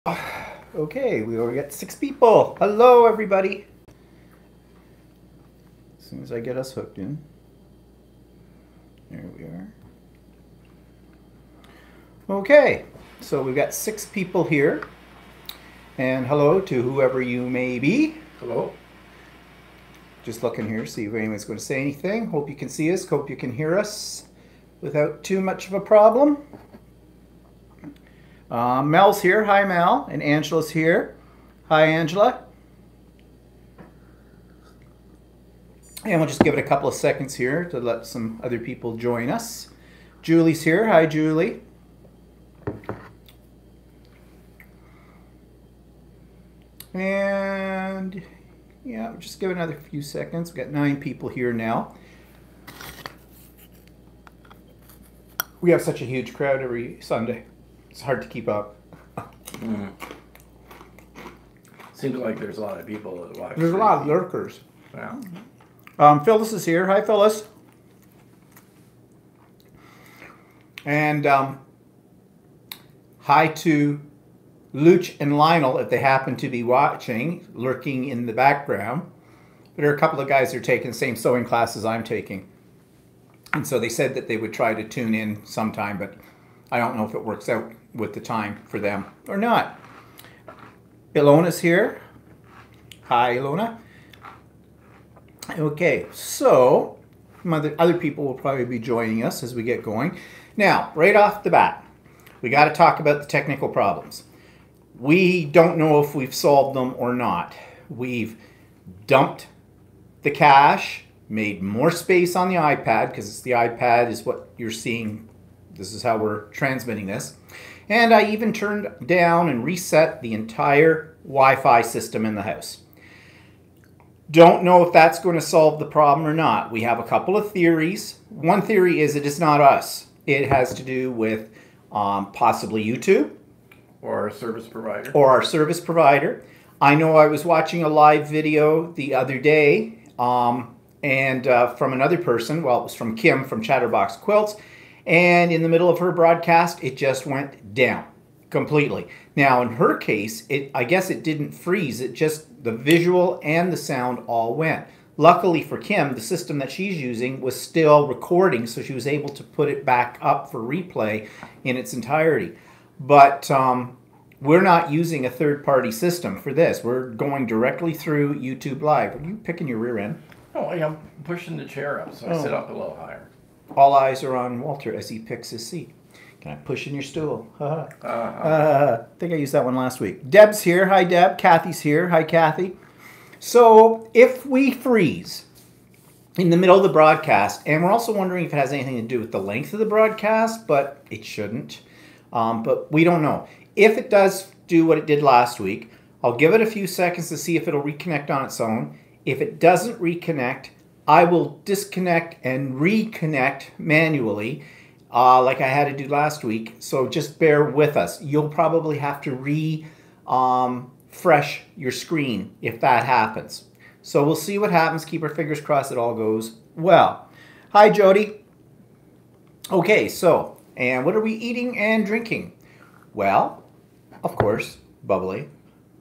Okay, we already got 6 people. Hello, everybody. As soon as I get us hooked in. There we are. Okay, so we've got 6 people here. And hello to whoever you may be. Hello. Just looking here, see if anyone's going to say anything. Hope you can see us. Hope you can hear us without too much of a problem. Mel's here. Hi, Mel. And Angela's here. Hi, Angela. And we'll just give it a couple of seconds here to let some other people join us. Julie's here. Hi, Julie. And yeah, we'll just give it another few seconds. We've got 9 people here now. We have such a huge crowd every Sunday. It's hard to keep up. Seems like there's a lot of people that watch. There's a lot of lurkers. Yeah. Phyllis is here. Hi, Phyllis. And hi to Luch and Lionel if they happen to be watching, lurking in the background. There are a couple of guys that are taking the same sewing classes I'm taking. And so they said that they would try to tune in sometime, but I don't know if it works out with the time for them or not. Ilona's here. Hi, Ilona. Okay, so other people will probably be joining us as we get going. Now, right off the bat, we got to talk about the technical problems. We don't know if we've solved them or not. We've dumped the cache, made more space on the iPad, because the iPad is what you're seeing. This is how we're transmitting this. And I even turned down and reset the entire Wi-Fi system in the house. Don't know if that's going to solve the problem or not. We have a couple of theories. One theory is it is not us. It has to do with possibly YouTube. Or a service provider. Or our service provider. I know I was watching a live video the other day from another person. Well, it was from Kim from Chatterbox Quilts. And in the middle of her broadcast, it just went down completely. Now, in her case, I guess it didn't freeze. It just, the visual and the sound all went. Luckily for Kim, the system that she's using was still recording, so she was able to put it back up for replay in its entirety. But we're not using a third-party system for this. We're going directly through YouTube Live. Are you picking your rear end? Oh, I'm pushing the chair up, so I sit up a little higher. All eyes are on Walter as he picks his seat. Can I push in your stool? I think I used that one last week. Deb's here. Hi, Deb. Kathy's here. Hi, Kathy. So if we freeze in the middle of the broadcast, and we're also wondering if it has anything to do with the length of the broadcast, but it shouldn't. But we don't know. If it does do what it did last week, I'll give it a few seconds to see if it'll reconnect on its own. If it doesn't reconnect, I will disconnect and reconnect manually like I had to do last week. So just bear with us. You'll probably have to refresh your screen if that happens. So we'll see what happens. Keep our fingers crossed it all goes well. Hi, Jody. Okay, so, and what are we eating and drinking? Well, of course, bubbly,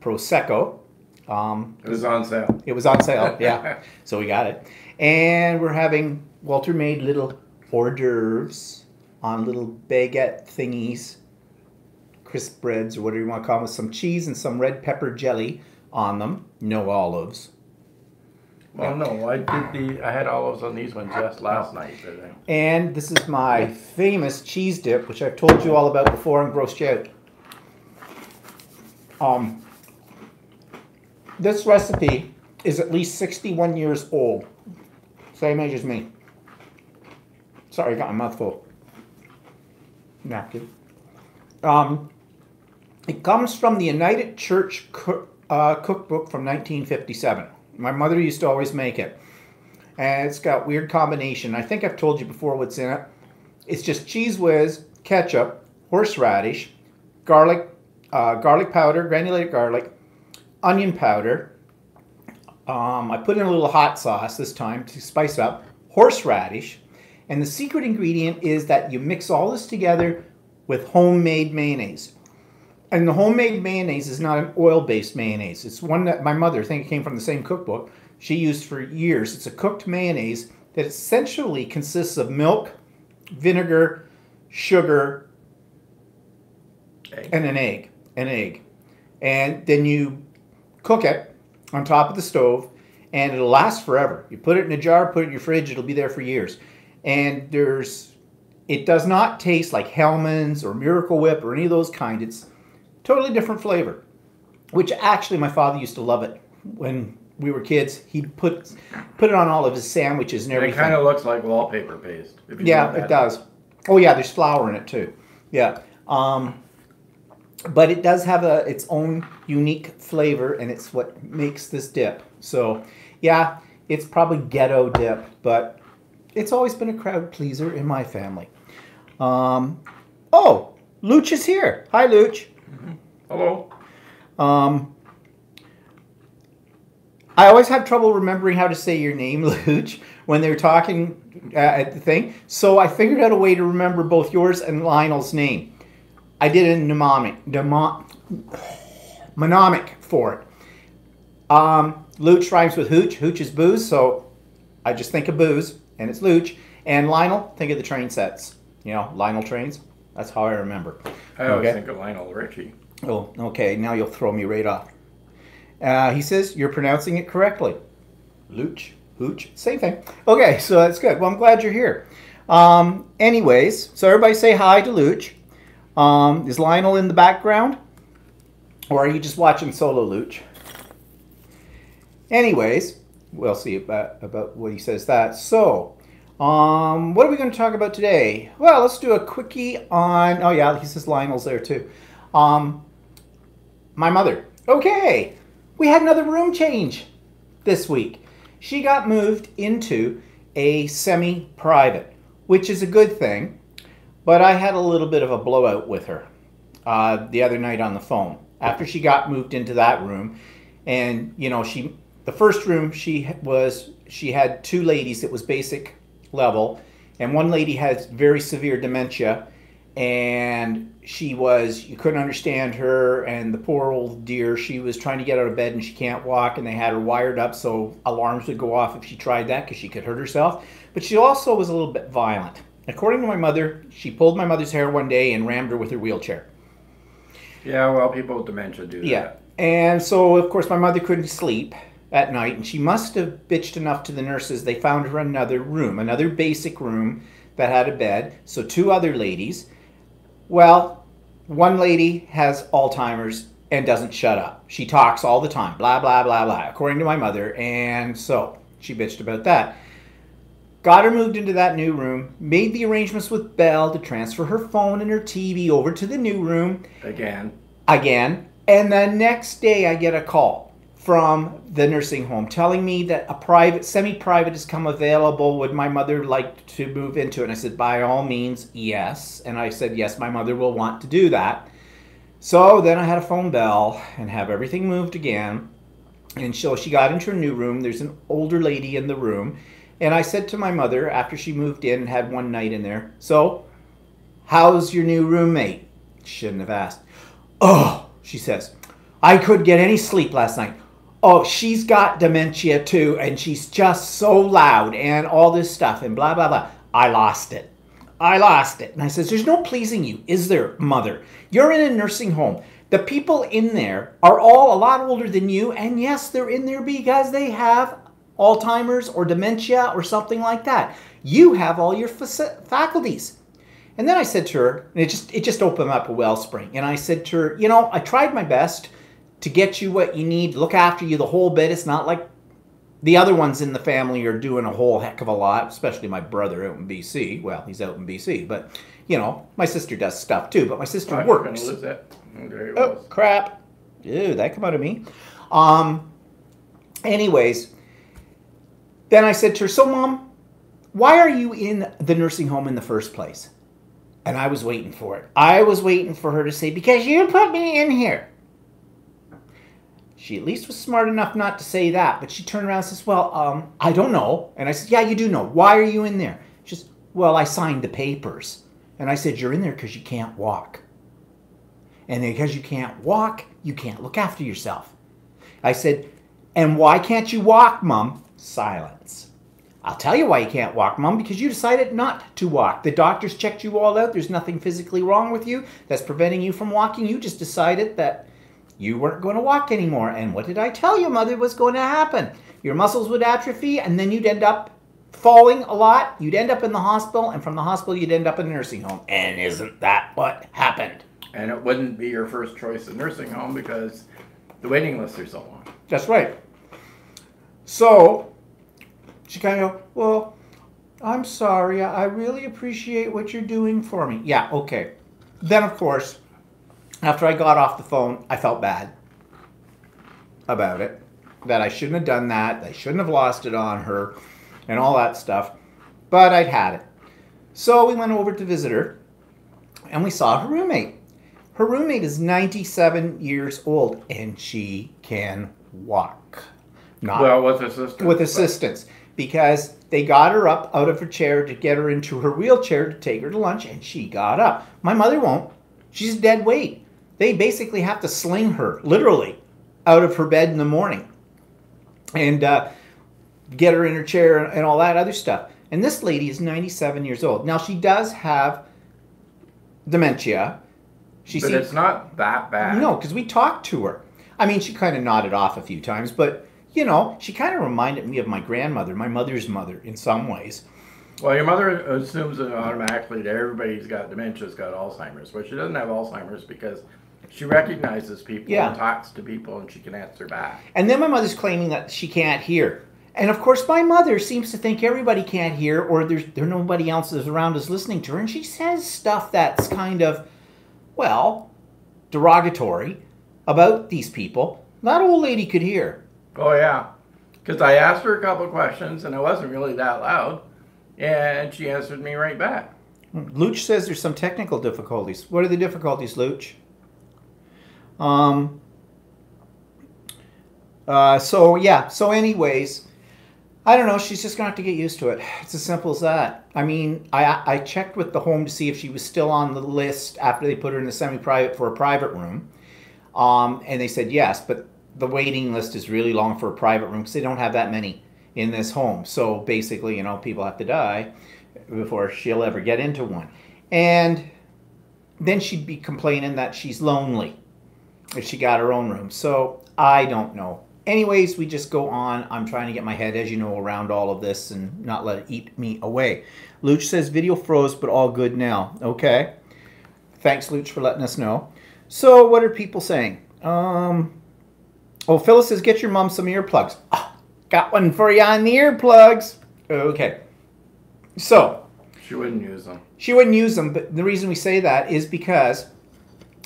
Prosecco. It was on sale. It was on sale, yeah. So we got it. And we're having Walter made little hors d'oeuvres on little baguette thingies, crisp breads or whatever you want to call them, with some cheese and some red pepper jelly on them. No olives. Well, no, I had olives on these ones just last night. I think. And this is my famous cheese dip, which I've told you all about before and grossed you out. This recipe is at least 61 years old. Same age as me. Sorry, I got my mouth full. Napkin. It comes from the United Church cookbook from 1957. My mother used to always make it. And it's got weird combination. I think I've told you before what's in it. It's just Cheese Whiz, ketchup, horseradish, garlic powder, granulated garlic, onion powder. I put in a little hot sauce this time to spice up, horseradish, and the secret ingredient is that you mix all this together with homemade mayonnaise. And the homemade mayonnaise is not an oil-based mayonnaise. It's one that my mother, I think it came from the same cookbook, she used for years. It's a cooked mayonnaise that essentially consists of milk, vinegar, sugar, and an egg. And then you cook it on top of the stove, and it'll last forever. You put it in a jar, put it in your fridge, it'll be there for years. And it does not taste like Hellmann's or Miracle Whip or any of those kind. It's totally different flavor, which actually my father used to love it when we were kids. He'd put it on all of his sandwiches and everything. It kind of looks like wallpaper paste. If you Yeah, it does. Oh yeah, there's flour in it too. Yeah. But it does have its own unique flavor, and it's what makes this dip. So yeah, it's probably ghetto dip, but it's always been a crowd pleaser in my family. Oh, Luch is here. Hi, Luch. Hello. I always have trouble remembering how to say your name, Luch, when they're talking at the thing. So I figured out a way to remember both yours and Lionel's name. I did a mnemonic for it. Luch rhymes with hooch. Hooch is booze, so I just think of booze, and it's Luch. And Lionel, think of the train sets. You know, Lionel trains. That's how I remember. I always think of Lionel Richie. Oh, okay. Now you'll throw me right off. He says you're pronouncing it correctly. Luch, hooch, same thing. Okay, so that's good. Well, I'm glad you're here. Anyways, so everybody say hi to Luch. Is Lionel in the background? Or are you just watching solo Luch? Anyways, we'll see about what he says that. So, what are we going to talk about today? Well, let's do a quickie on... Oh, yeah, he says Lionel's there, too. My mother. Okay, we had another room change this week. She got moved into a semi-private, which is a good thing. But I had a little bit of a blowout with her the other night on the phone. After she got moved into that room, and, you know, the first room she had two ladies that was basic level, and one lady has very severe dementia, and you couldn't understand her, and the poor old dear, she was trying to get out of bed and she can't walk, and they had her wired up so alarms would go off if she tried that because she could hurt herself. But she also was a little bit violent. According to my mother, she pulled my mother's hair one day and rammed her with her wheelchair. Yeah, well, people with dementia do that. Yeah, and so, of course, my mother couldn't sleep at night, and she must have bitched enough to the nurses. They found her another room, another basic room that had a bed. So two other ladies. Well, one lady has Alzheimer's and doesn't shut up. She talks all the time, blah, blah, blah, blah, according to my mother. And so she bitched about that. Got her moved into that new room, made the arrangements with Belle to transfer her phone and her TV over to the new room. Again. And the next day I get a call from the nursing home telling me that a semi-private has come available. Would my mother like to move into it? And I said, by all means, yes. And I said, yes, my mother will want to do that. So then I had to phone Belle and have everything moved again. And so she got into her new room. There's an older lady in the room. And I said to my mother, after she moved in and had one night in there, so, how's your new roommate? Shouldn't have asked. Oh, she says, I couldn't get any sleep last night. Oh, she's got dementia too, and she's just so loud and all this stuff and blah, blah, blah. I lost it. And I says, there's no pleasing you, is there, mother? You're in a nursing home. The people in there are all a lot older than you, and yes, they're in there because they have Alzheimer's or dementia or something like that. You have all your faculties. And then I said to her, and it just opened up a wellspring. And I said to her, you know, I tried my best to get you what you need, look after you the whole bit. It's not like the other ones in the family are doing a whole heck of a lot, especially my brother out in BC. Well, he's out in BC, but, you know, my sister does stuff too, but my sister works. Oh, crap. Ew, that come out of me. Anyways, then I said to her, so, Mom, why are you in the nursing home in the first place? And I was waiting for it. I was waiting for her to say, because you put me in here. She at least was smart enough not to say that, but she turned around and says, well, I don't know. And I said, yeah, you do know. Why are you in there? She says, well, I signed the papers. And I said, you're in there because you can't walk. And because you can't walk, you can't look after yourself. I said, and why can't you walk, Mom? Silence. I'll tell you why you can't walk, Mom, because you decided not to walk. The doctors checked you all out. There's nothing physically wrong with you that's preventing you from walking. You just decided that you weren't going to walk anymore. And what did I tell you, Mother, was going to happen? Your muscles would atrophy, and then you'd end up falling a lot. You'd end up in the hospital, and from the hospital, you'd end up in a nursing home. And isn't that what happened? And it wouldn't be your first choice in nursing home because the waiting lists are so long. That's right. So she kind of, well, I'm sorry. I really appreciate what you're doing for me. Yeah, okay. Then, of course, after I got off the phone, I felt bad about it. That I shouldn't have done that. I shouldn't have lost it on her and all that stuff. But I'd had it. So we went over to visit her and we saw her roommate. Her roommate is 97 years old and she can walk. Not Well, with assistance. with assistance. Because they got her up out of her chair to get her into her wheelchair to take her to lunch, and she got up. My mother won't. She's dead weight. They basically have to sling her, literally, out of her bed in the morning and get her in her chair and all that other stuff. And this lady is 97 years old. Now, she does have dementia. But it's not that bad. No, because we talked to her. I mean, she kind of nodded off a few times, but, you know, she kind of reminded me of my grandmother, my mother's mother, in some ways. Well, your mother assumes it automatically that everybody's got dementia's got Alzheimer's. But she doesn't have Alzheimer's because she recognizes people Yeah. and talks to people and she can answer back. And then my mother's claiming that she can't hear. And of course, my mother seems to think everybody can't hear or there's nobody else is around us listening to her. And she says stuff that's kind of, well, derogatory about these people. That old lady could hear. Oh, yeah. Because I asked her a couple of questions and it wasn't really that loud. And she answered me right back. Luch says there's some technical difficulties. What are the difficulties, Luch? So anyways, I don't know. She's just going to have to get used to it. It's as simple as that. I mean, I checked with the home to see if she was still on the list after they put her in the semi-private for a private room. And they said yes, but the waiting list is really long for a private room because they don't have that many in this home. So basically, you know, people have to die before she'll ever get into one. And then she'd be complaining that she's lonely if she got her own room. So I don't know. Anyways, we just go on. I'm trying to get my head, as you know, around all of this and not let it eat me away. Luch says video froze, but all good now. Okay. Thanks, Luch, for letting us know. So what are people saying? Phyllis says, get your mom some earplugs. Oh, got one for you on the earplugs. Okay. So. She wouldn't use them. She wouldn't use them, but the reason we say that is because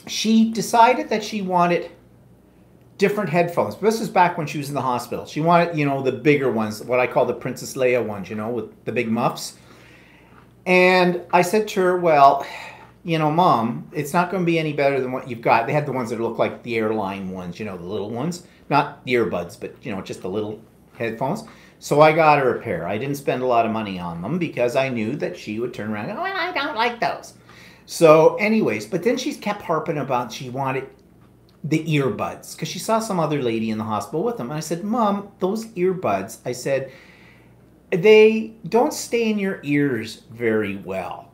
she decided that she wanted different headphones. This is back when she was in the hospital. She wanted, you know, the bigger ones, what I call the Princess Leia ones, you know, with the big muffs. And I said to her, well, you know, Mom, it's not going to be any better than what you've got. They had the ones that look like the airline ones, you know, the little ones. Not the earbuds, but, you know, just the little headphones. So I got her a pair. I didn't spend a lot of money on them because I knew that she would turn around and go, well, I don't like those. So anyways, but then she kept harping about she wanted the earbuds because she saw some other lady in the hospital with them. And I said, Mom, those earbuds, I said, they don't stay in your ears very well.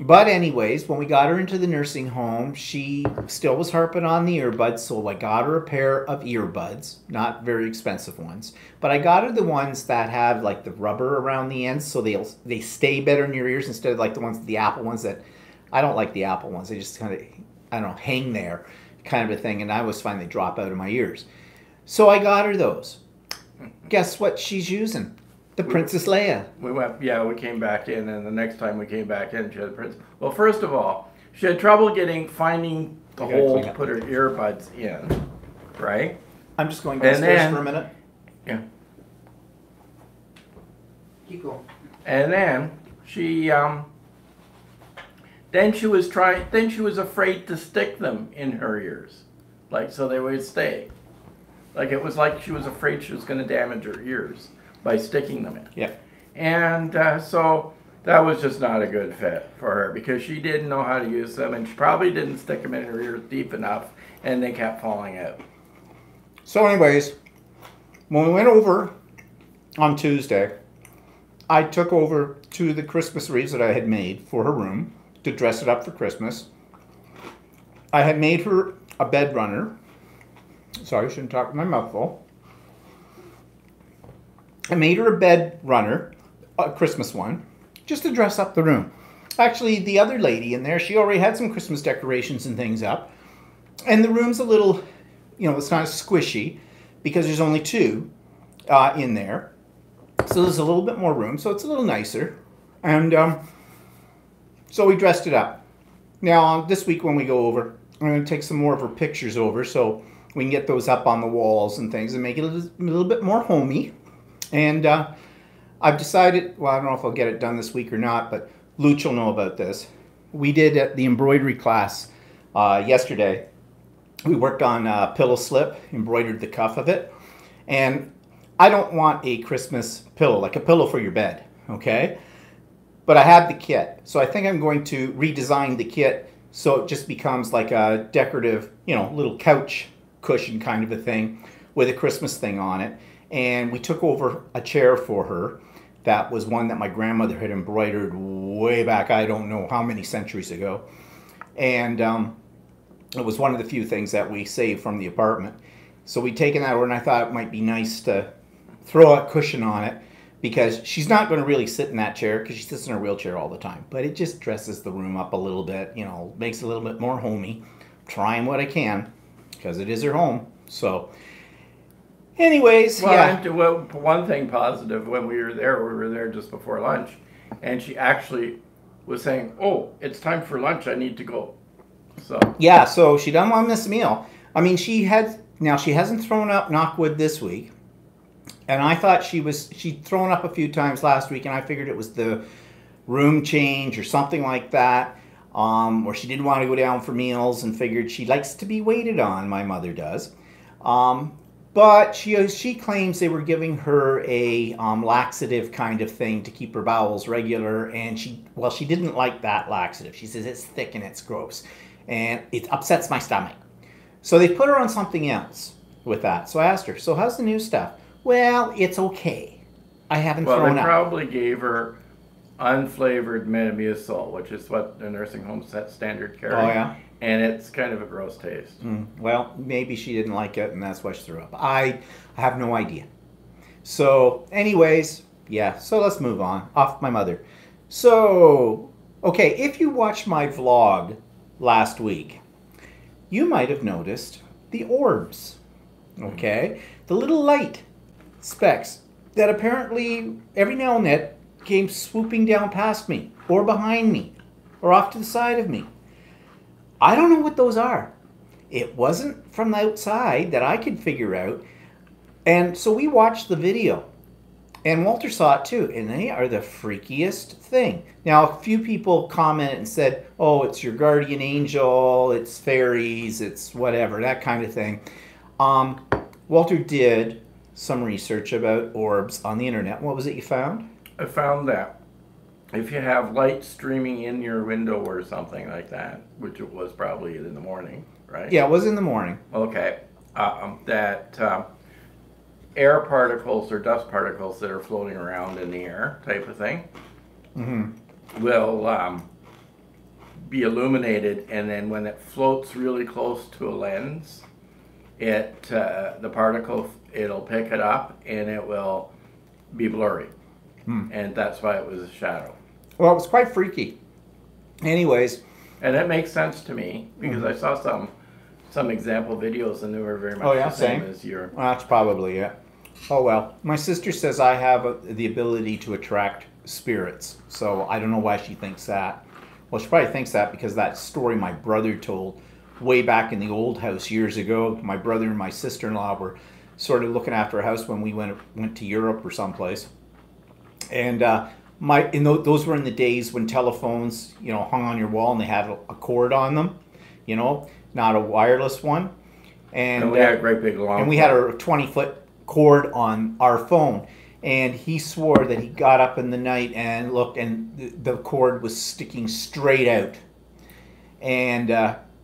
But anyways, when we got her into the nursing home, she still was harping on the earbuds, so I got her a pair of earbuds, not very expensive ones. But I got her the ones that have like the rubber around the ends, so they stay better in your ears instead of like the ones, the Apple ones that, I don't like the Apple ones. They just kind of, I don't know, hang there kind of a thing, and I always find they drop out of my ears. So I got her those. Guess what she's using? The Princess Leia. We came back in, and the next time we came back in, she had a princess. Well, first of all, she had trouble finding the hole to put her earbuds in, right? I'm just going downstairs for a minute. Yeah. Keep going. And then she was afraid to stick them in her ears, like so they would stay. Like it was like she was afraid she was going to damage her ears by sticking them in. Yeah. And so that was just not a good fit for her because she didn't know how to use them and she probably didn't stick them in her ear deep enough and they kept falling out. So anyways, when we went over on Tuesday, I took over to the Christmas wreaths that I had made for her room to dress it up for Christmas. I had made her a bed runner. Sorry, I shouldn't talk with my mouth full. I made her a bed runner, a Christmas one, just to dress up the room. Actually, the other lady in there, she already had some Christmas decorations and things up. And the room's a little, it's not as squishy because there's only two in there. So there's a little bit more room, so it's a little nicer. And so we dressed it up. Now, this week when we go over, I'm going to take some more of her pictures over so we can get those up on the walls and things and make it a little bit more homey. And I've decided, well, I don't know if I'll get it done this week or not, but Luch will know about this. We did at the embroidery class yesterday. We worked on a pillow slip, embroidered the cuff of it. And I don't want a Christmas pillow, like a pillow for your bed, okay? But I have the kit. So I think I'm going to redesign the kit so it just becomes like a decorative, little couch cushion kind of a thing with a Christmas thing on it. And we took over a chair for her. That was one that my grandmother had embroidered way back, I don't know how many centuries ago. And it was one of the few things that we saved from the apartment. So we'd taken that over and I thought it might be nice to throw a cushion on it because she's not going to really sit in that chair because she sits in her wheelchair all the time. But it just dresses the room up a little bit, makes it a little bit more homey. Trying what I can because it is her home. So anyways, yeah. Well, one thing positive, when we were there just before lunch, and she actually was saying, oh, it's time for lunch, I need to go. So yeah, so she doesn't want to miss a meal. I mean, she hasn't thrown up, knock wood, this week. And I thought she'd thrown up a few times last week, and I figured it was the room change or something like that, or she didn't want to go down for meals and figured she likes to be waited on, my mother does. But she claims they were giving her a laxative kind of thing to keep her bowels regular, and she didn't like that laxative. She says it's thick and it's gross, and it upsets my stomach. So they put her on something else with that. So I asked her, so how's the new stuff? Well, it's okay. I haven't thrown up. Well, they probably gave her unflavored Metamucil, which is what the nursing home set standard carry. Oh, yeah? And it's kind of a gross taste. Well, maybe she didn't like it, and that's why she threw up. I have no idea. So, anyways, yeah, so let's move on. Off my mother. So, okay, if you watched my vlog last week, you might have noticed the orbs, okay? The little light specks that apparently every now and then came swooping down past me, or behind me, or off to the side of me. I don't know what those are. It wasn't from the outside that I could figure out. And so we watched the video. And Walter saw it too. And they are the freakiest thing. Now, a few people commented and said, oh, it's your guardian angel, it's fairies, it's whatever, that kind of thing. Walter did some research about orbs on the internet. What was it you found? I found that if you have light streaming in your window or something like that, which it was probably in the morning, right? Yeah, it was in the morning. Okay. That air particles or dust particles that are floating around in the air type of thing will be illuminated, and then when it floats really close to a lens, the particle, it'll pick it up and it will be blurry. And that's why it was a shadow. Well, it was quite freaky. Anyways. And it makes sense to me because I saw some example videos and they were very much the same as your... Well, that's probably it. Oh, well. My sister says I have the ability to attract spirits. So I don't know why she thinks that. Well, she probably thinks that because that story my brother told way back in the old house years ago. My brother and my sister-in-law were sort of looking after a house when we went to Europe or someplace. And those were in the days when telephones, hung on your wall and they had a cord on them, not a wireless one. And we had a great big long. And we had a 20-foot cord on our phone. And he swore that he got up in the night and looked, and the cord was sticking straight out. And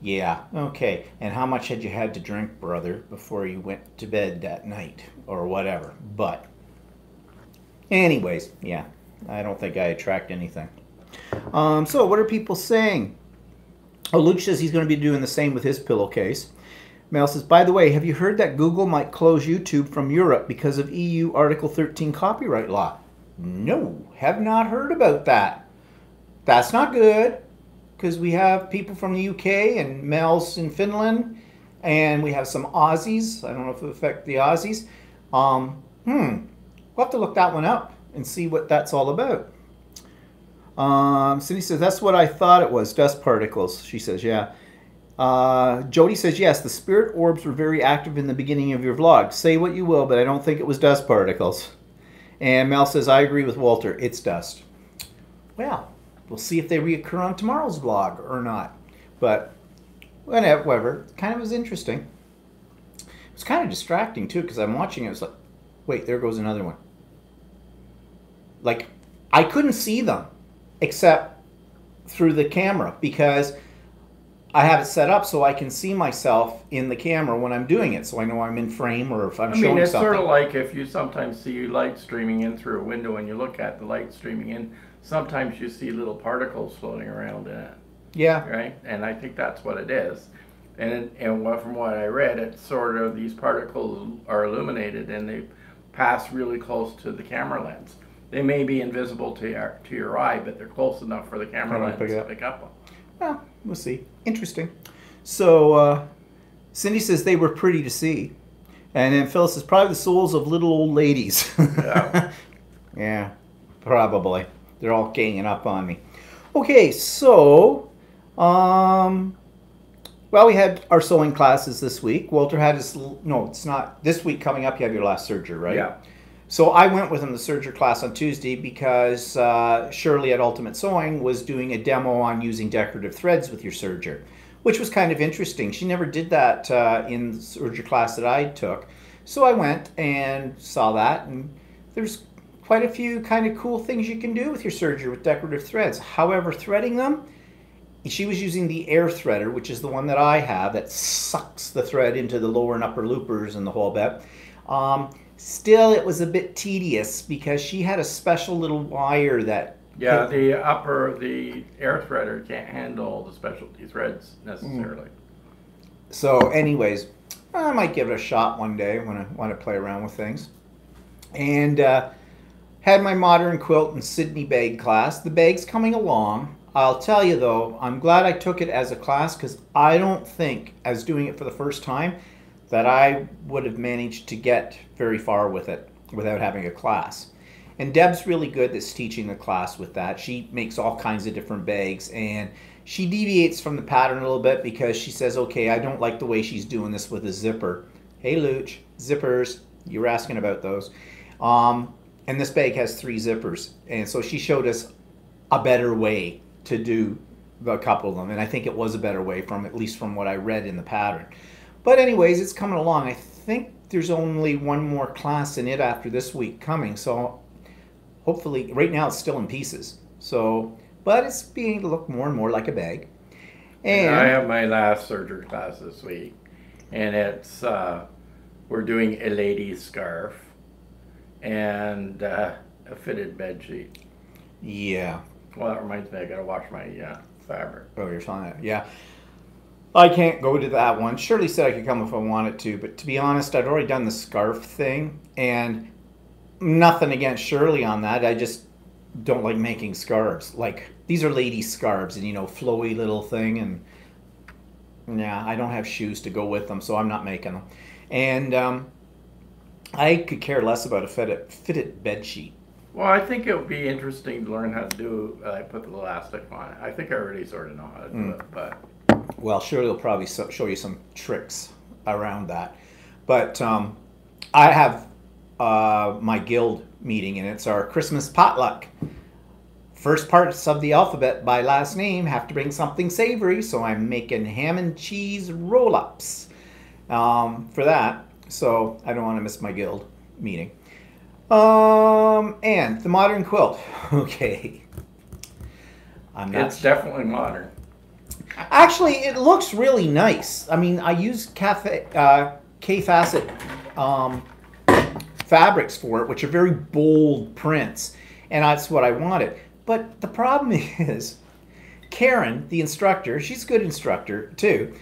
yeah, okay. And how much had you had to drink, brother, before you went to bed that night or whatever? But anyways, yeah, I don't think I attract anything. So what are people saying? Oh, Luke says he's going to be doing the same with his pillowcase. Mel says, by the way, have you heard that Google might close YouTube from Europe because of EU Article 13 copyright law? No, have not heard about that. That's not good, because we have people from the UK and Mel's in Finland, and we have some Aussies. I don't know if it will affect the Aussies. We'll have to look that one up and see what that's all about. Cindy says, that's what I thought it was, dust particles. She says, yeah. Jody says, yes, the spirit orbs were very active in the beginning of your vlog. Say what you will, but I don't think it was dust particles. And Mel says, I agree with Walter, it's dust. Well, we'll see if they reoccur on tomorrow's vlog or not. But whatever, kind of was interesting. It was kind of distracting too, because I'm watching it, it's like, wait, there goes another one. Like, I couldn't see them except through the camera, because I have it set up so I can see myself in the camera when I'm doing it, so I know I'm in frame or if I'm showing something. It's sort of like if you sometimes see light streaming in through a window and you look at the light streaming in, sometimes you see little particles floating around in it. Yeah. Right? And I think that's what it is. And from what I read, it's sort of these particles are illuminated and they pass really close to the camera lens. They may be invisible to your eye, but they're close enough for the camera lens to pick up on. Well, we'll see. Interesting. So, Cindy says they were pretty to see. And then Phyllis says, probably the souls of little old ladies. Yeah. Yeah, probably. They're all ganging up on me. Okay, so, well, we had our sewing classes this week. Walter had his, no, it's not, this week coming up, you have your last surgery, right? Yeah. So I went with him to surgery class on Tuesday because Shirley at Ultimate Sewing was doing a demo on using decorative threads with your serger, which was kind of interesting. She never did that in the surgery class that I took. So I went and saw that, and there's quite a few kind of cool things you can do with your serger with decorative threads. However, threading them, she was using the air threader, which is the one that I have that sucks the thread into the lower and upper loopers and the whole bit. Still, it was a bit tedious because she had a special little wire that... Yeah, the air threader can't handle the specialty threads necessarily. So anyways, I might give it a shot one day when I want to play around with things. And had my modern quilt and Sydney bag class. The bag's coming along. I'll tell you though, I'm glad I took it as a class because I don't think, as doing it for the first time, that I would have managed to get very far with it without having a class. And Deb's really good that's teaching the class with that. She makes all kinds of different bags, and she deviates from the pattern a little bit because she says, okay, I don't like the way she's doing this with a zipper. Hey Luch, zippers, you were asking about those. And this bag has 3 zippers, and so she showed us a better way to do a couple of them, and I think it was a better way, from at least from what I read in the pattern. But anyways, it's coming along. I think there's only one more class in it after this week coming. So hopefully, right now it's still in pieces. So, but it's beginning to look more and more like a bag. And I have my last surgery class this week. And it's, we're doing a lady's scarf and a fitted bed sheet. Yeah. Well, that reminds me, I gotta wash my fabric. Oh, you're telling it. Yeah. I can't go to that one. Shirley said I could come if I wanted to, but to be honest, I'd already done the scarf thing, and nothing against Shirley on that. I just don't like making scarves. Like, these are lady scarves, and, you know, flowy little thing, and yeah, I don't have shoes to go with them, so I'm not making them. And I could care less about a fitted bed sheet. Well, I think it would be interesting to learn how to do, put the elastic on it. I think I already sort of know how to do it, but... Well, Shirley will probably show you some tricks around that. But I have my guild meeting, and it's our Christmas potluck. First parts of the alphabet by last name have to bring something savory, so I'm making ham and cheese roll-ups for that. So I don't want to miss my guild meeting. And the modern quilt. Okay. I'm not. It's definitely modern. Actually, it looks really nice. I mean, I use K-Facet fabrics for it, which are very bold prints, and that's what I wanted. But the problem is, Karen, the instructor, she's a good instructor too.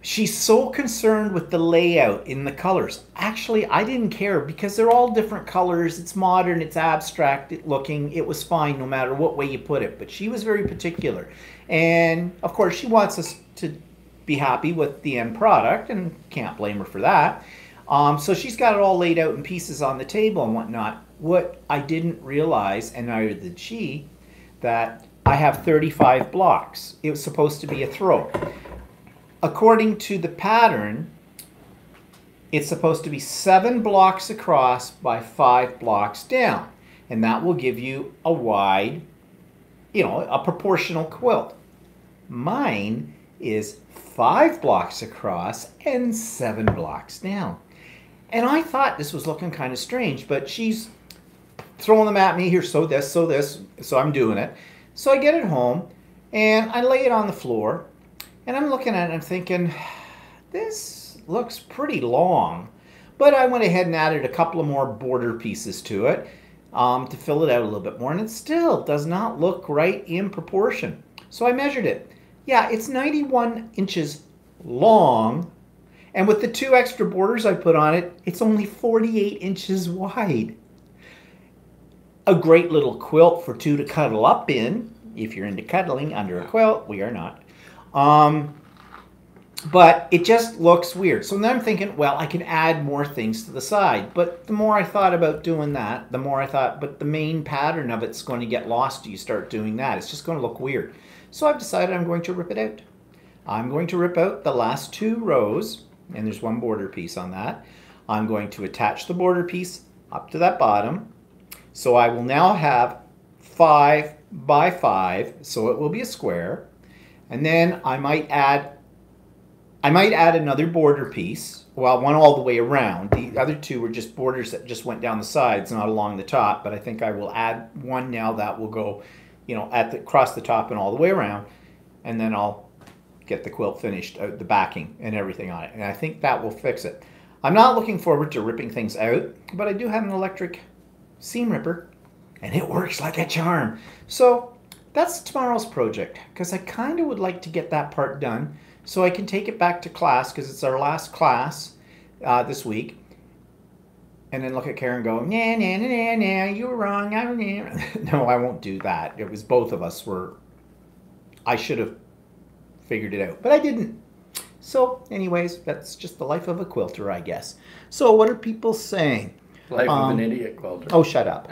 She's so concerned with the layout in the colors. Actually, I didn't care because they're all different colors. It's modern, it's abstract looking. It was fine no matter what way you put it. But she was very particular. And of course, she wants us to be happy with the end product, and can't blame her for that. So she's got it all laid out in pieces on the table and whatnot. What I didn't realize, and neither did she, that I have 35 blocks. It was supposed to be a throw. According to the pattern, it's supposed to be 7 blocks across by 5 blocks down. And that will give you a wide, a proportional quilt. Mine is 5 blocks across and 7 blocks down. And I thought this was looking kind of strange, but she's throwing them at me, here, sew this, so I'm doing it. So I get it home, and I lay it on the floor, and I'm looking at it and I'm thinking, this looks pretty long. But I went ahead and added a couple of more border pieces to it to fill it out a little bit more, and it still does not look right in proportion. So I measured it. Yeah, it's 91 inches long, and with the 2 extra borders I put on it, it's only 48 inches wide. A great little quilt for 2 to cuddle up in, if you're into cuddling under a quilt. We are not. But it just looks weird. So then I'm thinking, well, I can add more things to the side. But the more I thought about doing that, the more I thought, but the main pattern of it's going to get lost. You start doing that. It's just going to look weird. So I've decided I'm going to rip it out. I'm going to rip out the last 2 rows, and there's 1 border piece on that. I'm going to attach the border piece up to that bottom. So I will now have 5 by 5, so it will be a square. And then I might add another border piece. Well, one all the way around. The other 2 were just borders that just went down the sides, not along the top. But I think I will add one now that will go, across the top and all the way around. And then I'll get the quilt finished, the backing and everything on it. And I think that will fix it. I'm not looking forward to ripping things out, but I do have an electric seam ripper, and it works like a charm. So that's tomorrow's project, because I kind of would like to get that part done so I can take it back to class, because it's our last class this week, and then look at Karen and go, nah, nah, nah, nah, nah, you were wrong. No, I won't do that. It was both of us I should have figured it out, but I didn't. So anyways, that's just the life of a quilter, I guess. So what are people saying? Life of an idiot quilter. Oh, shut up.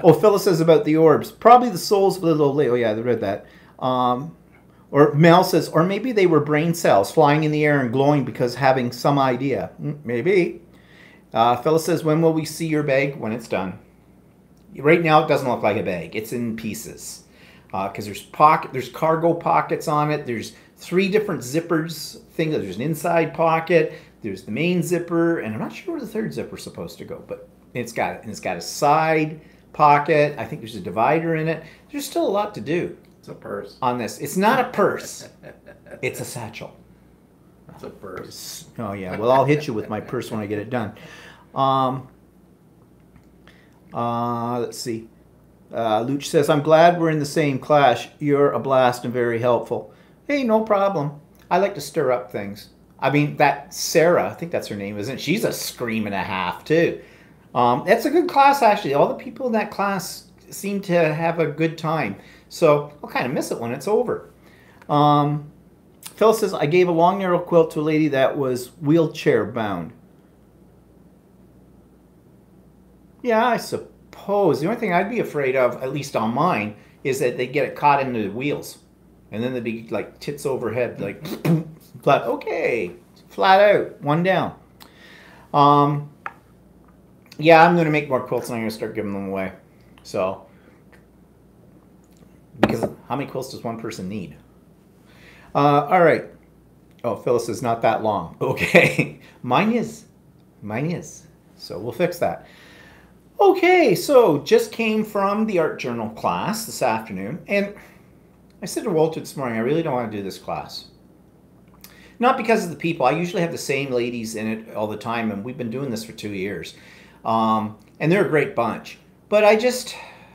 Phyllis says about the orbs. Probably the souls of the little lady. Oh, yeah, I read that. Or Mel says, or maybe they were brain cells flying in the air and glowing because having some idea. Maybe. Phyllis says, when will we see your bag? When it's done. Right now, it doesn't look like a bag. It's in pieces. Because there's cargo pockets on it. There's 3 different zippers things. There's an inside pocket. There's the main zipper, and I'm not sure where the 3rd zipper is supposed to go, but it's got a side pocket. I think there's a divider in it. There's still a lot to do. It's a purse. On this. It's not a purse. It's a satchel. It's a purse. Oh, yeah. Well, I'll hit you with my purse when I get it done. Let's see. Luch says, I'm glad we're in the same class. You're a blast and very helpful. Hey, no problem. I like to stir up things. I mean, that Sarah, I think that's her name, isn't it? She's a scream and a half, too. That's a good class, actually. All the people in that class seem to have a good time. So I'll kind of miss it when it's over. Phil says, I gave a long, narrow quilt to a lady that was wheelchair bound. Yeah, I suppose. The only thing I'd be afraid of, at least on mine, is that they get it caught into the wheels. And then they'd be like tits overhead, like, flat. Okay, flat out, one down. Yeah, I'm going to make more quilts and I'm going to start giving them away. So, because how many quilts does one person need? All right. Oh, Phyllis is not that long. Okay. Mine is. So we'll fix that. Okay, so just came from the art journal class this afternoon, and I said to Walter this morning, I really don't want to do this class. Not because of the people. I usually have the same ladies in it all the time, and we've been doing this for 2 years. And they're a great bunch. But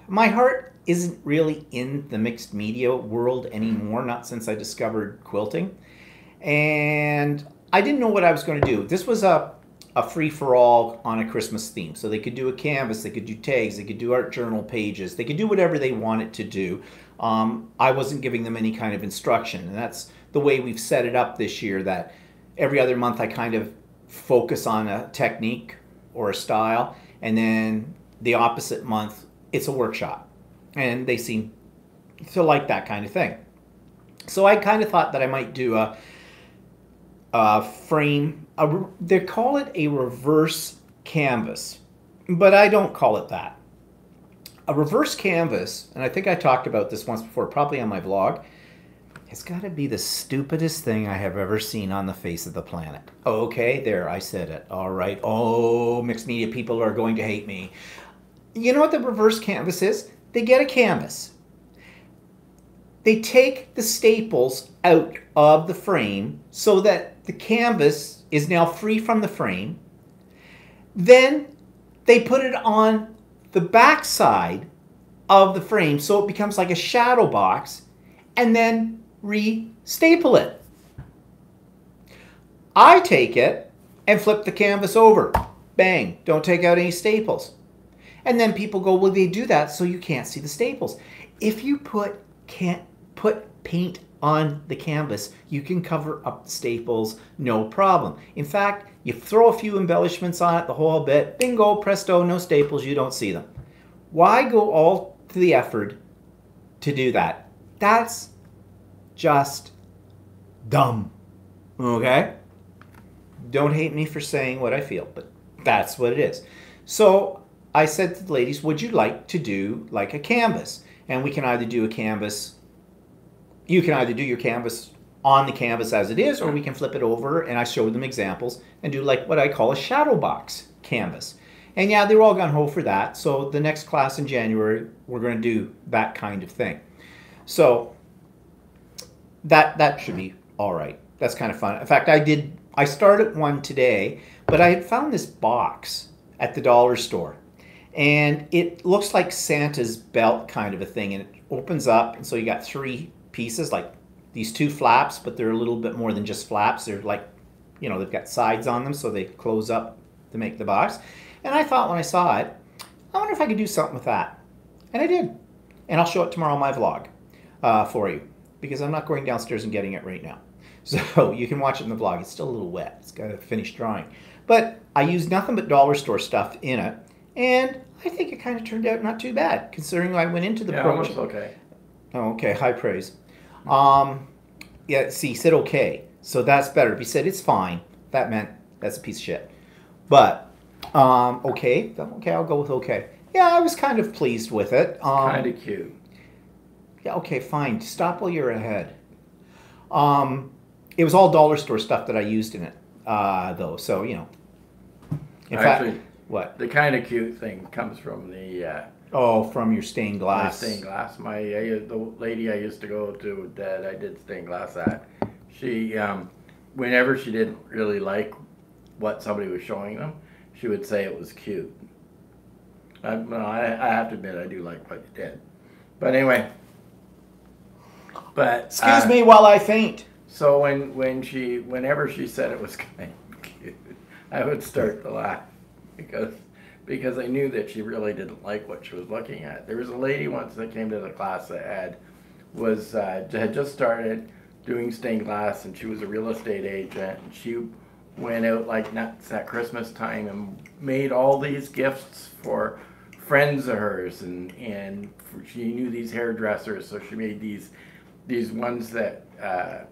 my heart isn't really in the mixed media world anymore, not since I discovered quilting. And I didn't know what I was going to do. This was a free-for-all on a Christmas theme. So they could do a canvas, they could do tags, they could do art journal pages, they could do whatever they wanted to do. I wasn't giving them any kind of instruction. And that's the way we've set it up this year, that every other month I kind of focus on a technique or a style, and then the opposite month it's a workshop. And they seem to like that kind of thing. So I kind of thought that I might do a frame, they call it a reverse canvas, but I don't call it that. A reverse canvas, and I think I talked about this once before, probably on my vlog, it's got to be the stupidest thing I have ever seen on the face of the planet. Okay, there, I said it. All right. Oh, mixed media people are going to hate me. You know what the reverse canvas is? They get a canvas. They take the staples out of the frame so that the canvas is now free from the frame. Then they put it on the back side of the frame so it becomes like a shadow box, and then re-staple it. I take it and flip the canvas over. Bang, don't take out any staples. And then people go, well, they do that so you can't see the staples. If you can't put paint on the canvas, you can cover up the staples, no problem. In fact, you throw a few embellishments on it, the whole bit, bingo, presto, no staples, you don't see them. Why go all to the effort to do that? That's just dumb, okay? Don't hate me for saying what I feel, but that's what it is. So I said to the ladies, would you like to do like a canvas? And we can either do a canvas, you can either do your canvas on the canvas as it is, or we can flip it over, and I showed them examples, and do like what I call a shadow box canvas. And yeah, they were all gung-ho for that. So the next class in January, we're going to do that kind of thing. So that should be all right. That's kind of fun. In fact, I started one today, but I had found this box at the dollar store. And it looks like Santa's belt kind of a thing, and it opens up, and so you got three pieces, like these two flaps, but they're a little bit more than just flaps. They're like, you know, they've got sides on them, so they close up to make the box. And I thought when I saw it, I wonder if I could do something with that. And I did. And I'll show it tomorrow on my vlog for you, because I'm not going downstairs and getting it right now. So you can watch it in the vlog. It's still a little wet. It's got to finish drying. But I used nothing but dollar store stuff in it, and I think it kind of turned out not too bad, considering I went into the project. Okay. Oh, okay, high praise. Yeah, see, he said okay, so that's better. If he said it's fine, that meant that's a piece of shit. But okay, I'll go with okay. Yeah, I was kind of pleased with it. Kind of cute. Yeah, okay, fine. Stop while you're ahead. It was all dollar store stuff that I used in it, though. So you know. In Actually, fact, what? The kind of cute thing comes from the From your stained glass. stained glass. The lady I used to go to that I did stained glass at, she whenever she didn't really like what somebody was showing them, she would say it was cute. I have to admit I do like what you did, but anyway. But Excuse me while I faint. So whenever she said it was kind of cute, I would start to laugh because I knew that she really didn't like what she was looking at. There was a lady once that came to the class that had just started doing stained glass, and she was a real estate agent, and she went out like nuts at Christmas time and made all these gifts for friends of hers, and she knew these hairdressers, so she made these ones that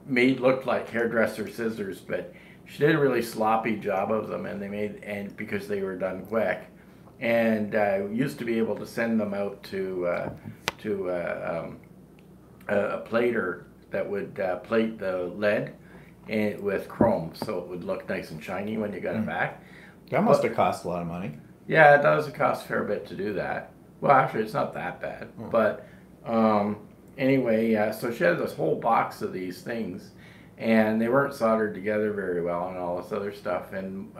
looked like hairdresser scissors, but she did a really sloppy job of them, and because they were done quick, and used to be able to send them out to a plater that would plate the lead with chrome, so it would look nice and shiny when you got it back. That must have cost a lot of money. Yeah, it does cost a fair bit to do that. Well, actually, it's not that bad. But anyway, yeah, so she had this whole box of these things, and they weren't soldered together very well and all this other stuff. And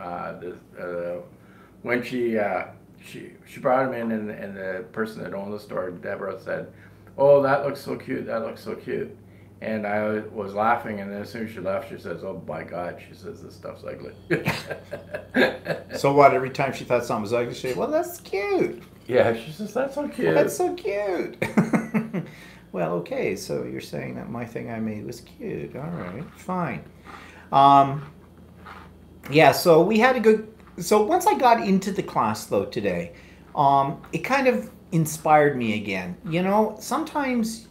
when she brought them in, and the person that owned the store, Deborah, said, "Oh, that looks so cute, that looks so cute." And I was laughing, and then as soon as she left, she says, "Oh my God," she says, "this stuff's ugly." So what, every time she thought something was ugly, she'd say, "Well, that's cute." Yeah, she says, "That's so cute." That's so cute. Well, okay, so you're saying that my thing I made was cute. All right, fine. Yeah, so we had a good... So once I got into the class, though, today, it kind of inspired me again. You know, sometimes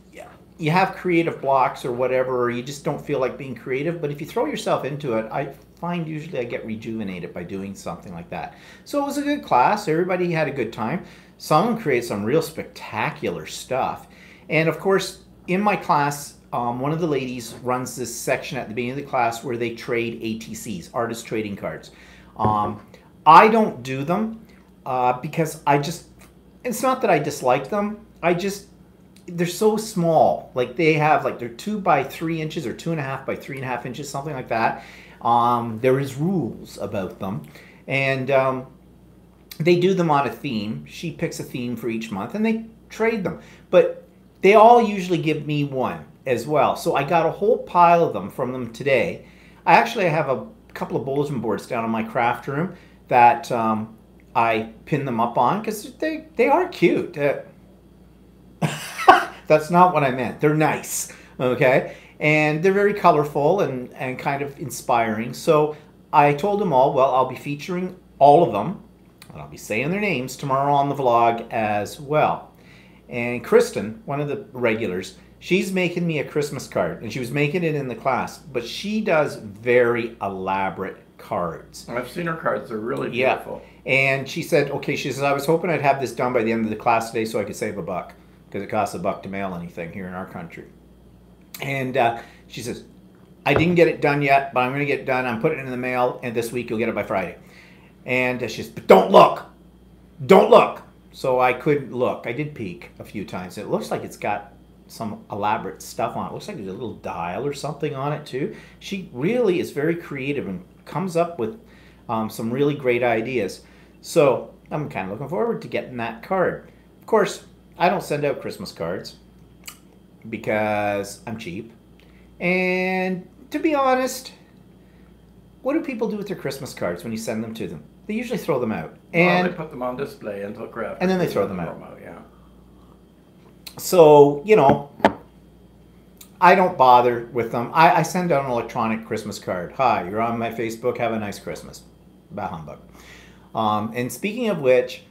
you have creative blocks or whatever, or you just don't feel like being creative, but if you throw yourself into it, I find usually I get rejuvenated by doing something like that. So it was a good class. Everybody had a good time. Some of them create some real spectacular stuff. And of course, in my class, one of the ladies runs this section at the beginning of the class where they trade ATCs, artist trading cards. I don't do them because it's not that I dislike them. They're so small. Like they're 2 by 3 inches or 2.5 by 3.5 inches, something like that. There is rules about them. And they do them on a theme. She picks a theme for each month and they trade them. But they all usually give me one as well. So I got a whole pile of them from them today. I have a couple of bulletin boards down in my craft room that I pin them up on because they are cute. That's not what I meant. They're nice, okay? And they're very colorful and kind of inspiring. So I told them all, well, I'll be featuring all of them, and I'll be saying their names tomorrow on the vlog as well. And Kristen, one of the regulars, she's making me a Christmas card, and she was making it in the class, but she does very elaborate cards. I've seen her cards. They're really beautiful. Yeah. And she said, okay, she says, I was hoping I'd have this done by the end of the class today so I could save $1, because it costs $1 to mail anything here in our country. And she says, I didn't get it done yet, but I'm going to get it done. I'm putting it in the mail, and this week you'll get it by Friday. And she says, but don't look. Don't look. So I couldn't look. I did peek a few times. It looks like it's got some elaborate stuff on it. It looks like there's a little dial or something on it too. She really is very creative and comes up with some really great ideas. So I'm kind of looking forward to getting that card. Of course, I don't send out Christmas cards because I'm cheap. And to be honest, what do people do with their Christmas cards when you send them to them? They usually throw them out. And they put them on display until craft. And then they throw them out. Yeah. So, you know, I don't bother with them. I send out an electronic Christmas card. Hi, you're on my Facebook. Have a nice Christmas. Bah humbug. And speaking of which,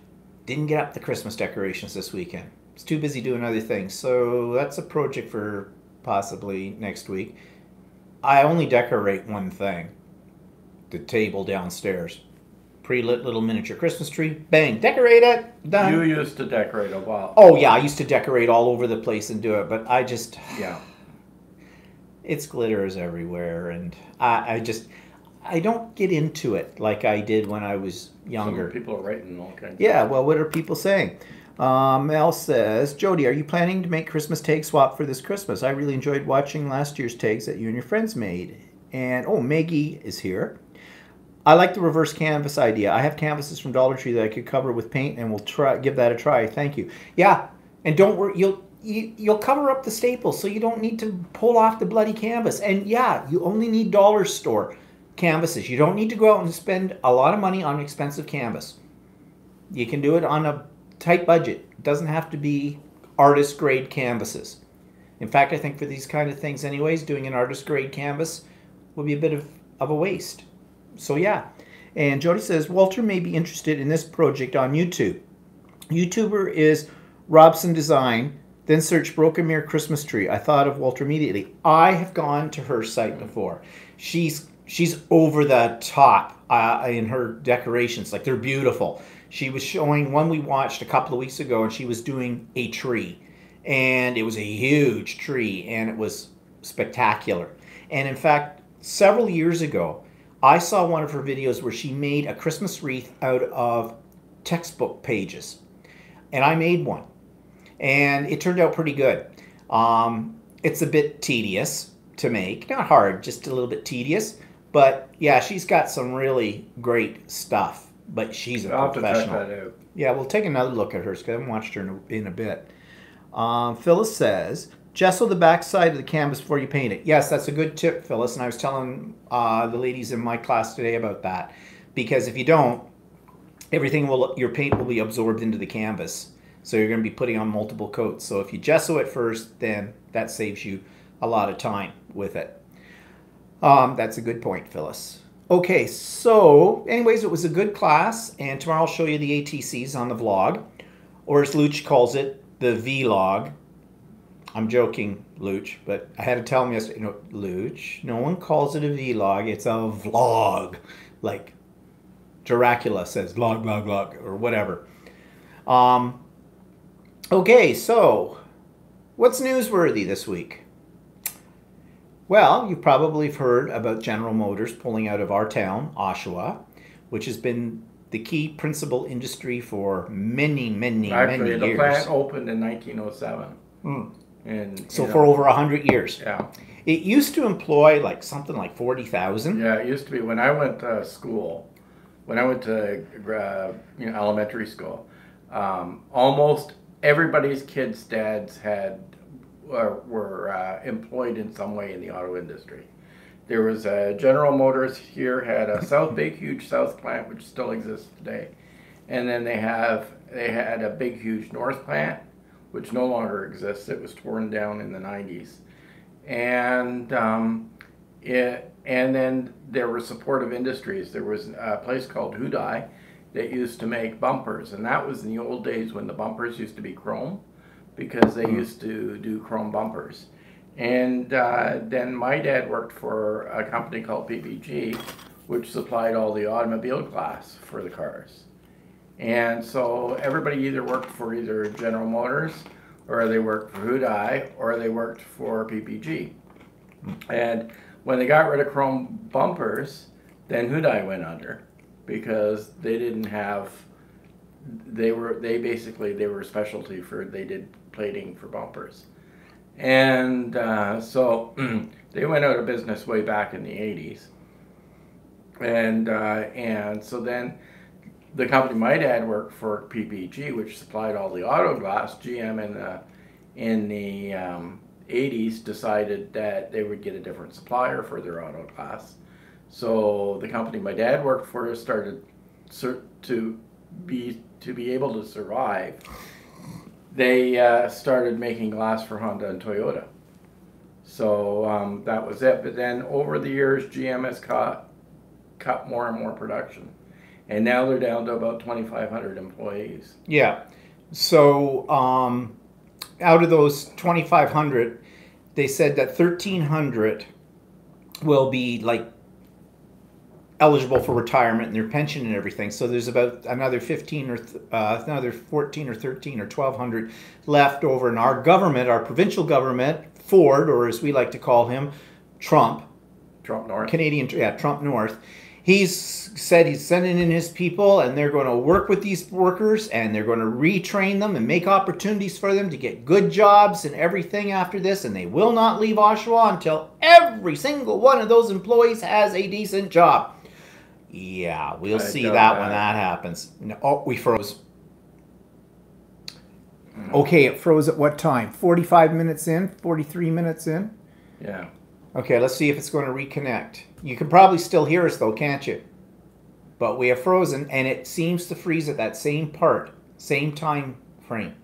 didn't get up the Christmas decorations this weekend. Was too busy doing other things. So that's a project for possibly next week. I only decorate one thing. The table downstairs. Pre-lit little miniature Christmas tree. Bang. Decorate it. Done. You used to decorate a while. Oh, yeah. I used to decorate all over the place and do it. But I just... Yeah. It's glitters everywhere. And I don't get into it like I did when I was younger. Some people are writing all kinds. Yeah, well, what are people saying? Mel says, Jody, are you planning to make Christmas tag swap for this Christmas? I really enjoyed watching last year's tags that you and your friends made. And, oh, Maggie is here. I like the reverse canvas idea. I have canvases from Dollar Tree that I could cover with paint, and we'll give that a try. Thank you. Yeah, and don't worry, you'll cover up the staples, so you don't need to pull off the bloody canvas. And yeah, you only need dollar store canvases. You don't need to go out and spend a lot of money on expensive canvas. You can do it on a tight budget. It doesn't have to be artist grade canvases. In fact, I think for these kind of things anyways, doing an artist grade canvas would be a bit of a waste. So yeah. And Jody says, Walter may be interested in this project on YouTube. YouTuber is Robson Design. Then search Broken Mirror Christmas Tree. I thought of Walter immediately. I have gone to her site before. She's over the top in her decorations. Like, they're beautiful. She was showing one we watched a couple of weeks ago, and she was doing a tree. And it was a huge tree, and it was spectacular. And in fact, several years ago, I saw one of her videos where she made a Christmas wreath out of textbook pages. And I made one. And it turned out pretty good. It's a bit tedious to make. Not hard, just a little bit tedious. But yeah, she's got some really great stuff. But she's a I'll have to check professional. that out. Yeah, we'll take another look at hers because I haven't watched her in a bit. Phyllis says, gesso the back side of the canvas before you paint it. Yes, that's a good tip, Phyllis. And I was telling the ladies in my class today about that. Because if you don't, your paint will be absorbed into the canvas. So you're going to be putting on multiple coats. So if you gesso it first, then that saves you a lot of time with it. That's a good point, Phyllis. Okay, so anyways, it was a good class. And tomorrow I'll show you the ATCs on the vlog. Or as Luch calls it, the vlog. I'm joking, Luch, but I had to tell him yesterday, Luch, no one calls it a vlog, it's a vlog. Like Dracula says, vlog, vlog, vlog, or whatever. Okay, so what's newsworthy this week? Well, you probably have heard about General Motors pulling out of our town, Oshawa, which has been the key principal industry for many, many, many years. Actually, the plant opened in 1907. And, so for over 100 years. Yeah. It used to employ like something like 40,000. Yeah, it used to be. When I went to school, when I went to elementary school, almost everybody's kids' dads were employed in some way in the auto industry. There was General Motors here had a big huge South plant which still exists today, and then they had a big huge North plant which no longer exists. It was torn down in the 90s, and then there were supportive industries. There was a place called Hudai that used to make bumpers, and that was in the old days when the bumpers used to be chrome, because they used to do chrome bumpers. And then my dad worked for a company called PPG, which supplied all the automobile glass for the cars. And so everybody either worked for either General Motors, or they worked for Hudai, or they worked for PPG. And when they got rid of chrome bumpers, then Hudai went under, because they didn't have, they were a specialty for, they did plating for bumpers. And so they went out of business way back in the 80s. And so then the company my dad worked for, PPG, which supplied all the auto glass, GM in the 80s decided that they would get a different supplier for their auto glass. So the company my dad worked for started to be able to survive. They started making glass for Honda and Toyota. So that was it. But then over the years, GM has cut more and more production. And now they're down to about 2,500 employees. Yeah. So out of those 2,500, they said that 1,300 will be like eligible for retirement and their pension and everything. So there's about another 15 or another 14 or 13 or 1,200 left over in our government, our provincial government, Ford, or as we like to call him, Trump North. Trump North. He's said he's sending in his people, and they're going to work with these workers, and they're going to retrain them and make opportunities for them to get good jobs and everything after this, and they will not leave Oshawa until every single one of those employees has a decent job. Yeah, we'll see that when that happens. Oh, we froze. Okay, it froze at what time? 45 minutes in? 43 minutes in? Yeah. Okay, let's see if it's going to reconnect. You can probably still hear us though, can't you? But we have frozen, and it seems to freeze at that same time frame.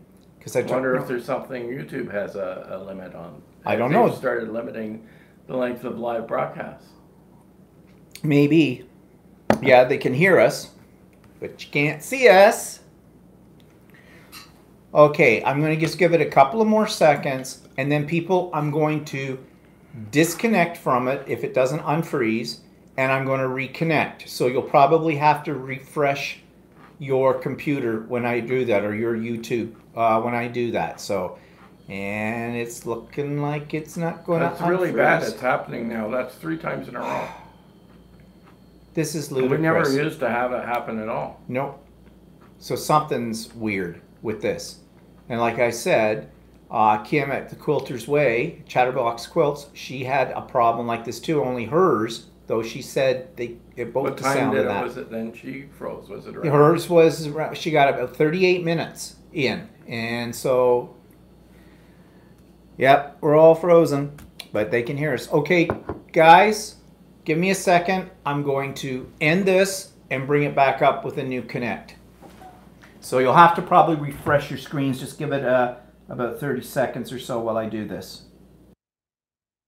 I wonder if there's something YouTube has a limit on. I don't know. They've started limiting the length of live broadcasts. Maybe. Yeah, they can hear us, but you can't see us. Okay, I'm going to just give it a couple of more seconds, and then I'm going to disconnect from it if it doesn't unfreeze, and I'm going to reconnect. So you'll probably have to refresh your computer when I do that, or your YouTube when I do that. So, and it's looking like it's not going to unfreeze. That's really bad. It's happening now. That's 3 times in a row. This is ludicrous. We never used to have it happen at all. Nope. So something's weird with this. And like I said, Kim at the Quilter's Way, Chatterbox Quilts, she had a problem like this too, only hers, though she said it both What the time sound did of it, that. was it then she froze? Was it around? Hers was, she got about 38 minutes in. And so, yep, we're all frozen, but they can hear us. Okay, guys, give me a second. I'm going to end this and bring it back up with a new connect. So you'll have to probably refresh your screens. Just give it about 30 seconds or so while I do this.